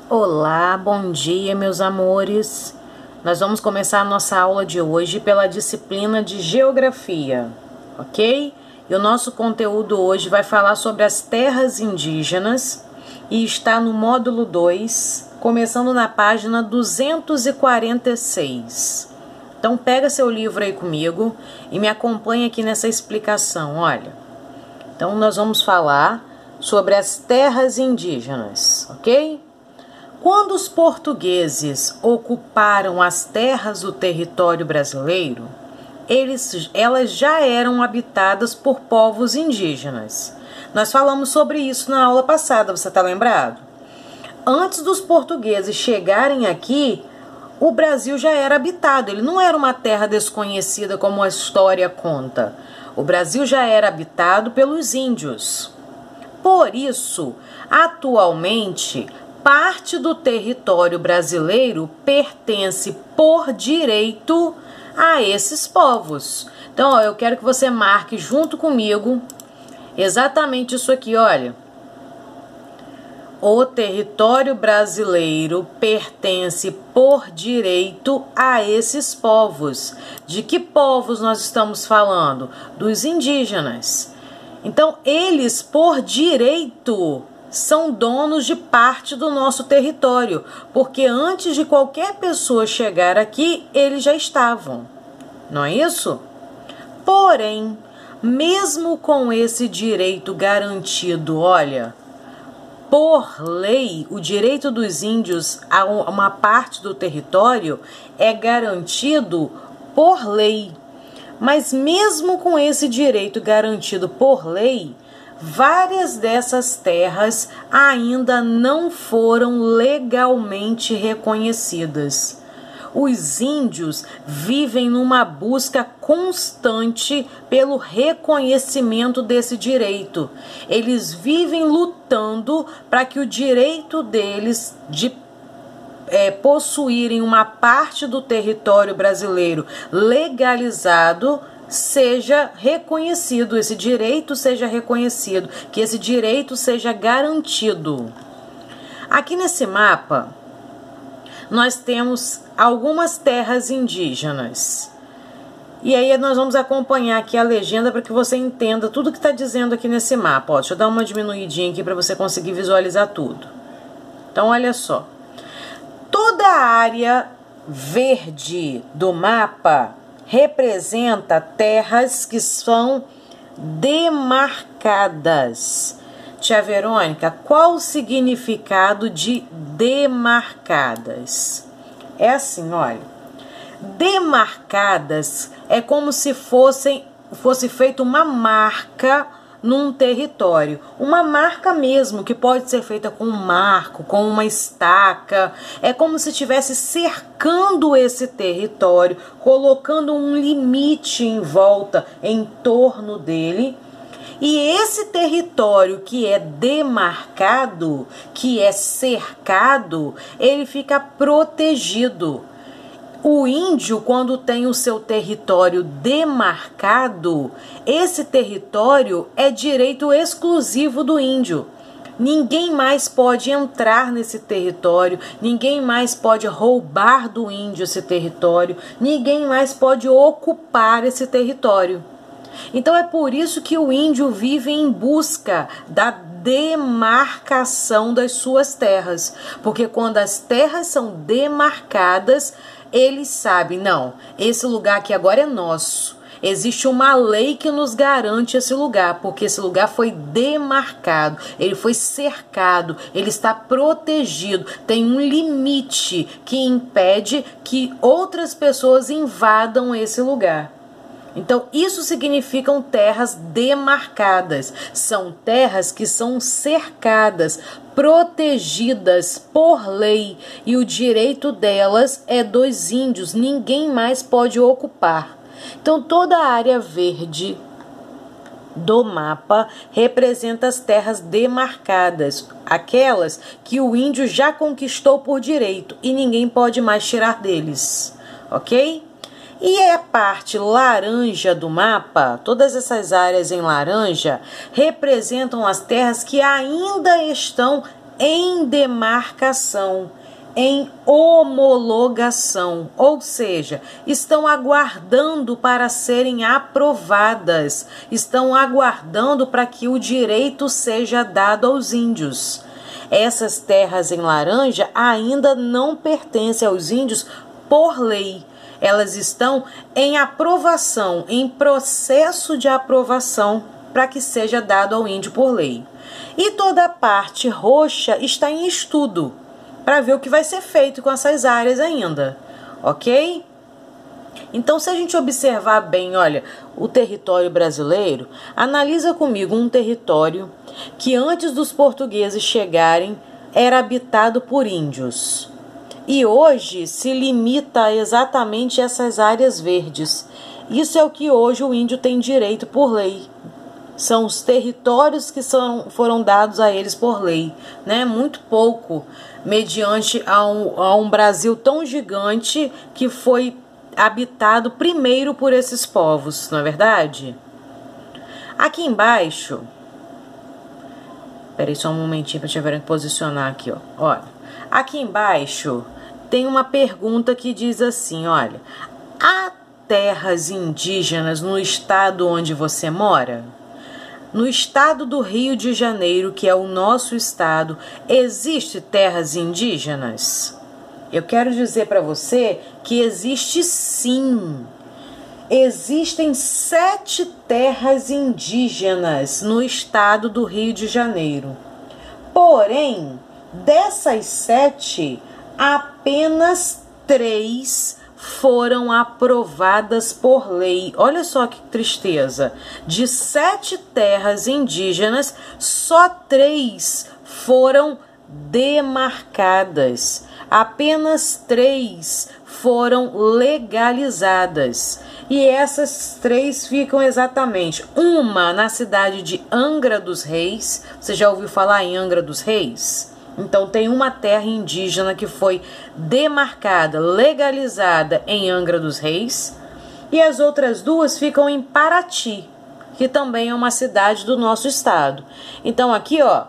Olá, bom dia, meus amores. Nós vamos começar a nossa aula de hoje pela disciplina de Geografia, ok? E o nosso conteúdo hoje vai falar sobre as terras indígenas e está no módulo 2, começando na página 246. Então pega seu livro aí comigo e me acompanha aqui nessa explicação, olha. Então nós vamos falar sobre as terras indígenas, ok? Quando os portugueses ocuparam as terras do território brasileiro, elas já eram habitadas por povos indígenas. Nós falamos sobre isso na aula passada, você está lembrado? Antes dos portugueses chegarem aqui, o Brasil já era habitado, ele não era uma terra desconhecida como a história conta. O Brasil já era habitado pelos índios. Por isso, atualmente, parte do território brasileiro pertence por direito a esses povos. Então, ó, eu quero que você marque junto comigo exatamente isso aqui, olha. O território brasileiro pertence por direito a esses povos. De que povos nós estamos falando? Dos indígenas. Então, eles, por direito, são donos de parte do nosso território, porque antes de qualquer pessoa chegar aqui, eles já estavam, não é isso? Porém, mesmo com esse direito garantido, olha, por lei, o direito dos índios a uma parte do território é garantido por lei. Mas mesmo com esse direito garantido por lei, várias dessas terras ainda não foram legalmente reconhecidas. Os índios vivem numa busca constante pelo reconhecimento desse direito. Eles vivem lutando para que o direito deles de possuírem uma parte do território brasileiro legalizado seja reconhecido, esse direito seja reconhecido, que esse direito seja garantido. Aqui nesse mapa, nós temos algumas terras indígenas. E aí nós vamos acompanhar aqui a legenda para que você entenda tudo que está dizendo aqui nesse mapa. Ó, deixa eu dar uma diminuidinha aqui para você conseguir visualizar tudo. Então, olha só. Toda a área verde do mapa representa terras que são demarcadas. Tia Verônica, qual o significado de demarcadas? É assim, olha. Demarcadas é como se fosse feita uma marca num território, uma marca mesmo, que pode ser feita com um marco, com uma estaca, é como se estivesse cercando esse território, colocando um limite em volta, em torno dele, e esse território que é demarcado, que é cercado, ele fica protegido. O índio, quando tem o seu território demarcado, esse território é direito exclusivo do índio. Ninguém mais pode entrar nesse território, ninguém mais pode roubar do índio esse território, ninguém mais pode ocupar esse território. Então é por isso que o índio vive em busca da demarcação das suas terras, porque quando as terras são demarcadas, eles sabem, não, esse lugar aqui agora é nosso. Existe uma lei que nos garante esse lugar, porque esse lugar foi demarcado, ele foi cercado, ele está protegido, tem um limite que impede que outras pessoas invadam esse lugar. Então, isso significam terras demarcadas. São terras que são cercadas, protegidas por lei, e o direito delas é dos índios, ninguém mais pode ocupar. Então, toda a área verde do mapa representa as terras demarcadas, aquelas que o índio já conquistou por direito e ninguém pode mais tirar deles, ok? E a parte laranja do mapa, todas essas áreas em laranja, representam as terras que ainda estão em demarcação, em homologação, ou seja, estão aguardando para serem aprovadas, estão aguardando para que o direito seja dado aos índios. Essas terras em laranja ainda não pertencem aos índios por lei. Elas estão em aprovação, em processo de aprovação para que seja dado ao índio por lei. E toda a parte roxa está em estudo, para ver o que vai ser feito com essas áreas ainda, ok? Então, se a gente observar bem, olha, o território brasileiro, analisa comigo um território que antes dos portugueses chegarem era habitado por índios. E hoje se limita a exatamente essas áreas verdes. Isso é o que hoje o índio tem direito por lei. São os territórios que foram dados a eles por lei, né? Muito pouco, mediante a um Brasil tão gigante que foi habitado primeiro por esses povos, não é verdade? Aqui embaixo, peraí só um momentinho para tiver que posicionar aqui, ó. Olha, aqui embaixo tem uma pergunta que diz assim, olha, há terras indígenas no estado onde você mora? No estado do Rio de Janeiro, que é o nosso estado, existe terras indígenas? Eu quero dizer para você que existe sim. Existem 7 terras indígenas no estado do Rio de Janeiro. Porém, dessas 7, apenas 3 foram aprovadas por lei. Olha só que tristeza. De 7 terras indígenas, só 3 foram demarcadas. Apenas 3 foram legalizadas. E essas 3 ficam exatamente uma na cidade de Angra dos Reis. Você já ouviu falar em Angra dos Reis? Então tem uma terra indígena que foi demarcada, legalizada em Angra dos Reis, e as outras 2 ficam em Paraty, que também é uma cidade do nosso estado. Então aqui, ó,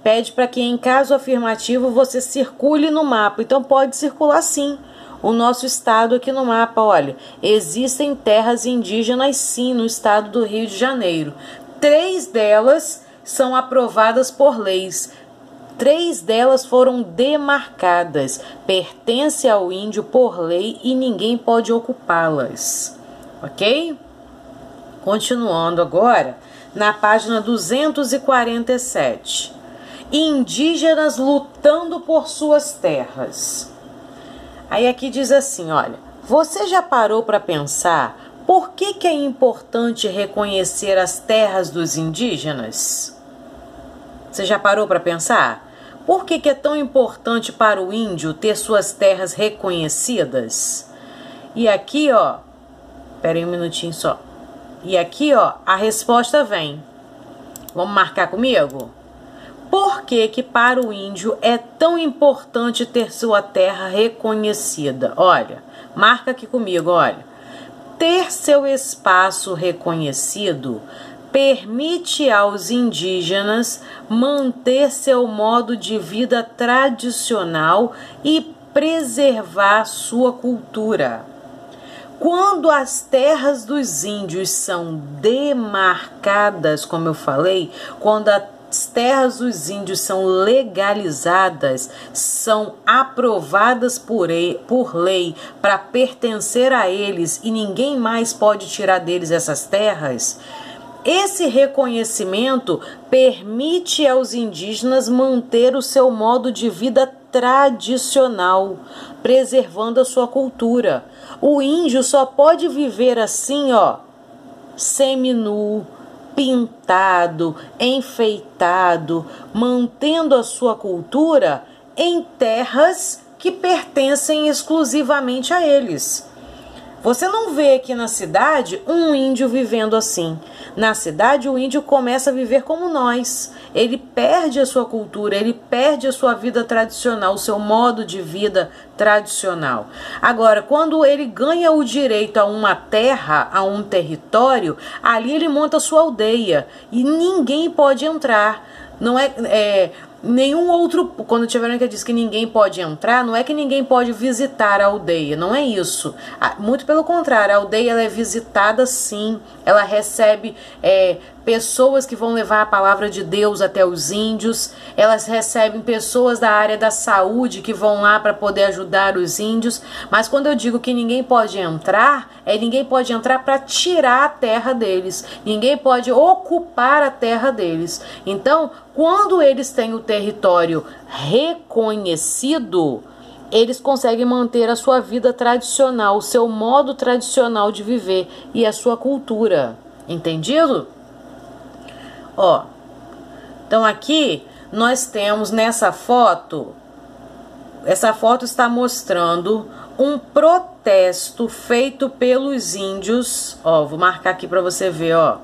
pede para que em caso afirmativo você circule no mapa. Então pode circular sim o nosso estado aqui no mapa. Olha, existem terras indígenas sim no estado do Rio de Janeiro. 3 delas são aprovadas por leis. 3 delas foram demarcadas, pertence ao índio por lei e ninguém pode ocupá-las, ok? Continuando agora, na página 247. Indígenas lutando por suas terras. Aí aqui diz assim, olha, você já parou para pensar por que é importante reconhecer as terras dos indígenas? Você já parou para pensar? Por que é tão importante para o índio ter suas terras reconhecidas? E aqui, ó, peraí um minutinho só. E aqui, ó, a resposta vem. Vamos marcar comigo? Por que para o índio é tão importante ter sua terra reconhecida? Olha, marca aqui comigo, olha. Ter seu espaço reconhecido permite aos indígenas manter seu modo de vida tradicional e preservar sua cultura. Quando as terras dos índios são demarcadas, como eu falei, quando as terras dos índios são legalizadas, são aprovadas por lei para pertencer a eles e ninguém mais pode tirar deles essas terras, esse reconhecimento permite aos indígenas manter o seu modo de vida tradicional, preservando a sua cultura. O índio só pode viver assim, ó, seminu, pintado, enfeitado, mantendo a sua cultura em terras que pertencem exclusivamente a eles. Você não vê aqui na cidade um índio vivendo assim. Na cidade, o índio começa a viver como nós. Ele perde a sua cultura, ele perde a sua vida tradicional, o seu modo de vida tradicional. Agora, quando ele ganha o direito a uma terra, a um território, ali ele monta a sua aldeia e ninguém pode entrar. nenhum outro, quando a tia Verônica diz que ninguém pode entrar, não é que ninguém pode visitar a aldeia, não é isso. Muito pelo contrário, a aldeia ela é visitada sim, ela recebe pessoas que vão levar a palavra de Deus até os índios, elas recebem pessoas da área da saúde que vão lá para poder ajudar os índios, mas quando eu digo que ninguém pode entrar, ninguém pode entrar para tirar a terra deles, ninguém pode ocupar a terra deles. Então, quando eles têm o território reconhecido, eles conseguem manter a sua vida tradicional, o seu modo tradicional de viver e a sua cultura. Entendido? Ó, então aqui nós temos nessa foto, essa foto está mostrando um protesto feito pelos índios, ó, vou marcar aqui para você ver, ó,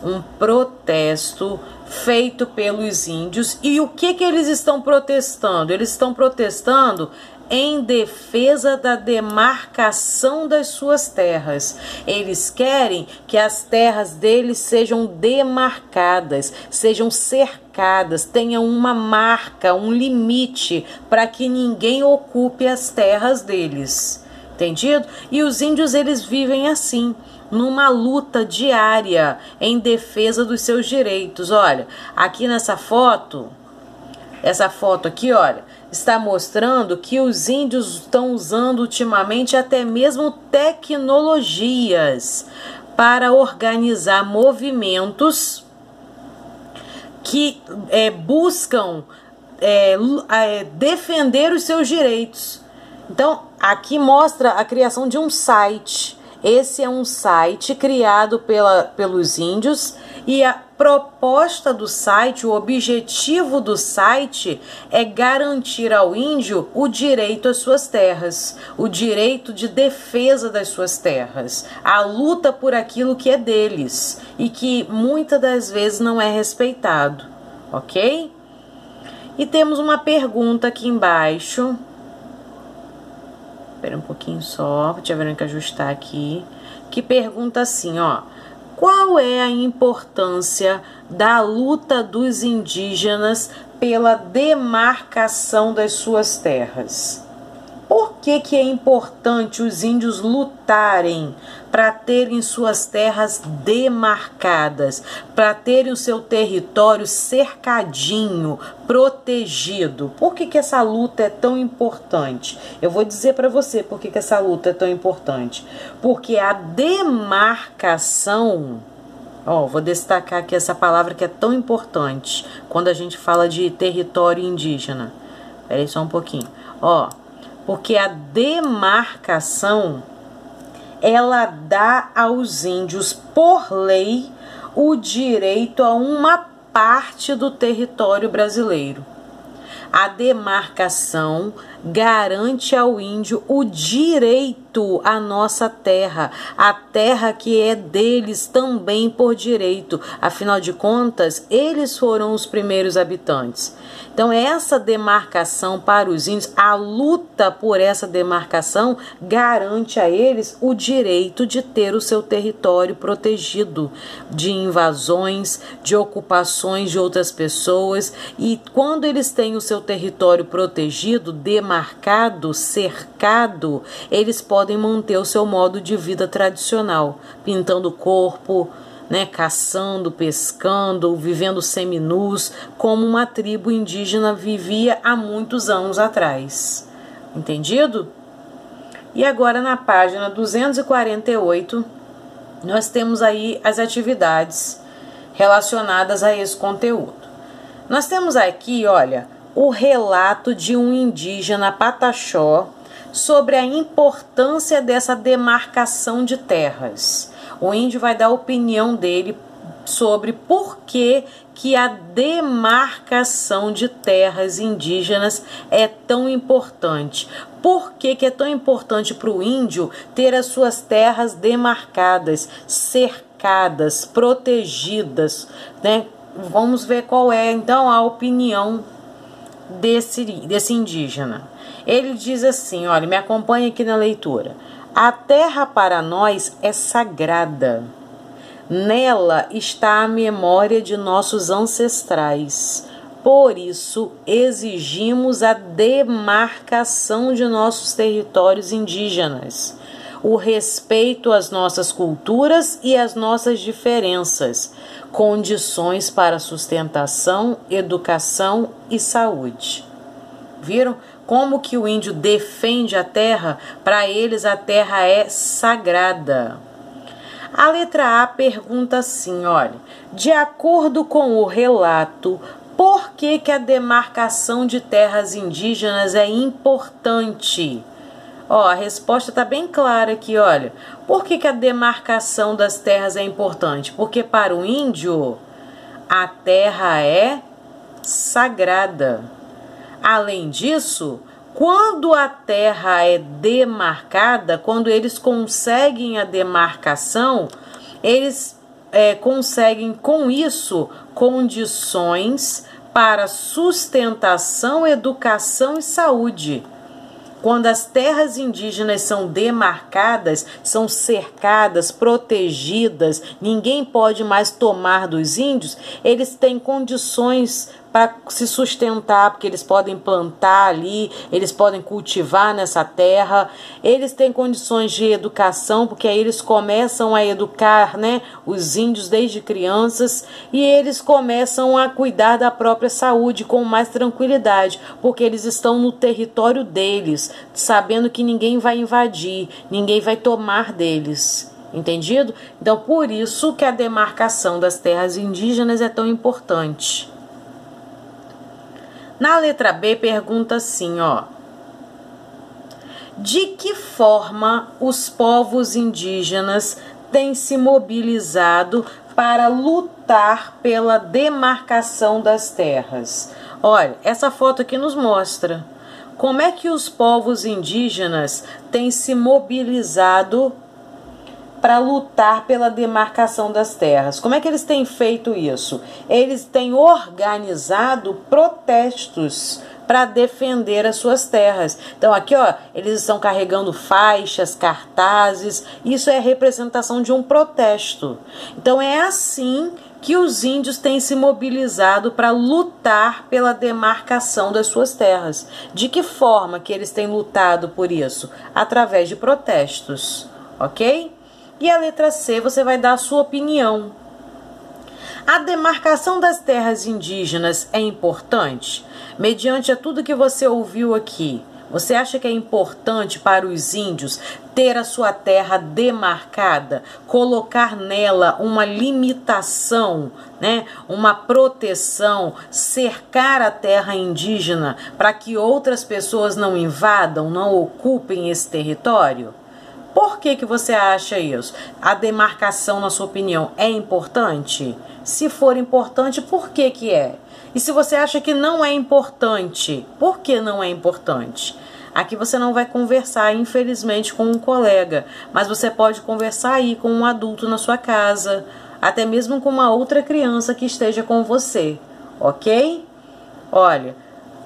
um protesto feito pelos índios. E o que eles estão protestando? Eles estão protestando em defesa da demarcação das suas terras. Eles querem que as terras deles sejam demarcadas, sejam cercadas, tenham uma marca, um limite, para que ninguém ocupe as terras deles. Entendido? E os índios, eles vivem assim, numa luta diária em defesa dos seus direitos. Olha, aqui nessa foto, essa foto aqui, olha, está mostrando que os índios estão usando ultimamente até mesmo tecnologias para organizar movimentos que buscam defender os seus direitos. Então, aqui mostra a criação de um site. Esse é um site criado pelos índios e a proposta do site, o objetivo do site é garantir ao índio o direito às suas terras, o direito de defesa das suas terras, a luta por aquilo que é deles e que muitas das vezes não é respeitado, ok? E temos uma pergunta aqui embaixo. Espera um pouquinho só, tia Verônica ajustar aqui, que pergunta assim, ó: qual é a importância da luta dos indígenas pela demarcação das suas terras? Por que é importante os índios lutarem para terem suas terras demarcadas, para terem o seu território cercadinho, protegido? Por que essa luta é tão importante? Eu vou dizer para você por que essa luta é tão importante. Porque a demarcação, ó, vou destacar aqui essa palavra que é tão importante quando a gente fala de território indígena. Espera aí só um pouquinho. Ó, porque a demarcação, ela dá aos índios, por lei, o direito a uma parte do território brasileiro. A demarcação garante ao índio o direito à nossa terra, a terra que é deles também por direito. Afinal de contas, eles foram os primeiros habitantes. Então, essa demarcação para os índios, a luta por essa demarcação garante a eles o direito de ter o seu território protegido de invasões, de ocupações de outras pessoas. E quando eles têm o seu território protegido, demarcado, cercado, eles podem manter o seu modo de vida tradicional, pintando o corpo, né, caçando, pescando, vivendo seminus, como uma tribo indígena vivia há muitos anos atrás. Entendido? E agora na página 248, nós temos aí as atividades relacionadas a esse conteúdo. Nós temos aqui, olha, o relato de um indígena pataxó sobre a importância dessa demarcação de terras. O índio vai dar a opinião dele sobre por que a demarcação de terras indígenas é tão importante. Por que é tão importante para o índio ter as suas terras demarcadas, cercadas, protegidas, né? Vamos ver qual é, então, a opinião desse indígena. Ele diz assim, olha, me acompanha aqui na leitura. A terra para nós é sagrada. Nela está a memória de nossos ancestrais. Por isso, exigimos a demarcação de nossos territórios indígenas, o respeito às nossas culturas e às nossas diferenças, condições para sustentação, educação e saúde. Viram como que o índio defende a terra? Para eles a terra é sagrada. A letra A pergunta assim, olha, de acordo com o relato, por que a demarcação de terras indígenas é importante? Ó, a resposta está bem clara aqui, olha. Por que a demarcação das terras é importante? Porque para o índio, a terra é sagrada. Além disso, quando a terra é demarcada, quando eles conseguem a demarcação, eles conseguem com isso condições para sustentação, educação e saúde. Quando as terras indígenas são demarcadas, são cercadas, protegidas, ninguém pode mais tomar dos índios, eles têm condições para se sustentar, porque eles podem plantar ali, eles podem cultivar nessa terra, eles têm condições de educação, porque aí eles começam a educar, né, os índios desde crianças, e eles começam a cuidar da própria saúde com mais tranquilidade, porque eles estão no território deles, sabendo que ninguém vai invadir, ninguém vai tomar deles. Entendido? Então, por isso que a demarcação das terras indígenas é tão importante. Na letra B pergunta assim, ó. De que forma os povos indígenas têm se mobilizado para lutar pela demarcação das terras? Olha, essa foto aqui nos mostra como é que os povos indígenas têm se mobilizado para lutar pela demarcação das terras. Como é que eles têm feito isso? Eles têm organizado protestos para defender as suas terras. Então aqui, ó, eles estão carregando faixas, cartazes. Isso é representação de um protesto. Então é assim que os índios têm se mobilizado para lutar pela demarcação das suas terras. De que forma que eles têm lutado por isso? Através de protestos, ok? E a letra C, você vai dar a sua opinião. A demarcação das terras indígenas é importante? Mediante a tudo que você ouviu aqui, você acha que é importante para os índios ter a sua terra demarcada, colocar nela uma limitação, né? Uma proteção, cercar a terra indígena para que outras pessoas não invadam, não ocupem esse território? Por que você acha isso? A demarcação, na sua opinião, é importante? Se for importante, por que é? E se você acha que não é importante, por que não é importante? Aqui você não vai conversar, infelizmente, com um colega, mas você pode conversar aí com um adulto na sua casa, até mesmo com uma outra criança que esteja com você, ok? Olha,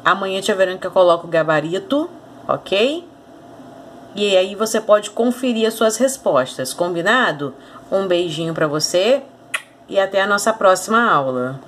amanhã Tia Verônica coloca o gabarito, ok? E aí você pode conferir as suas respostas, combinado? Um beijinho para você e até a nossa próxima aula.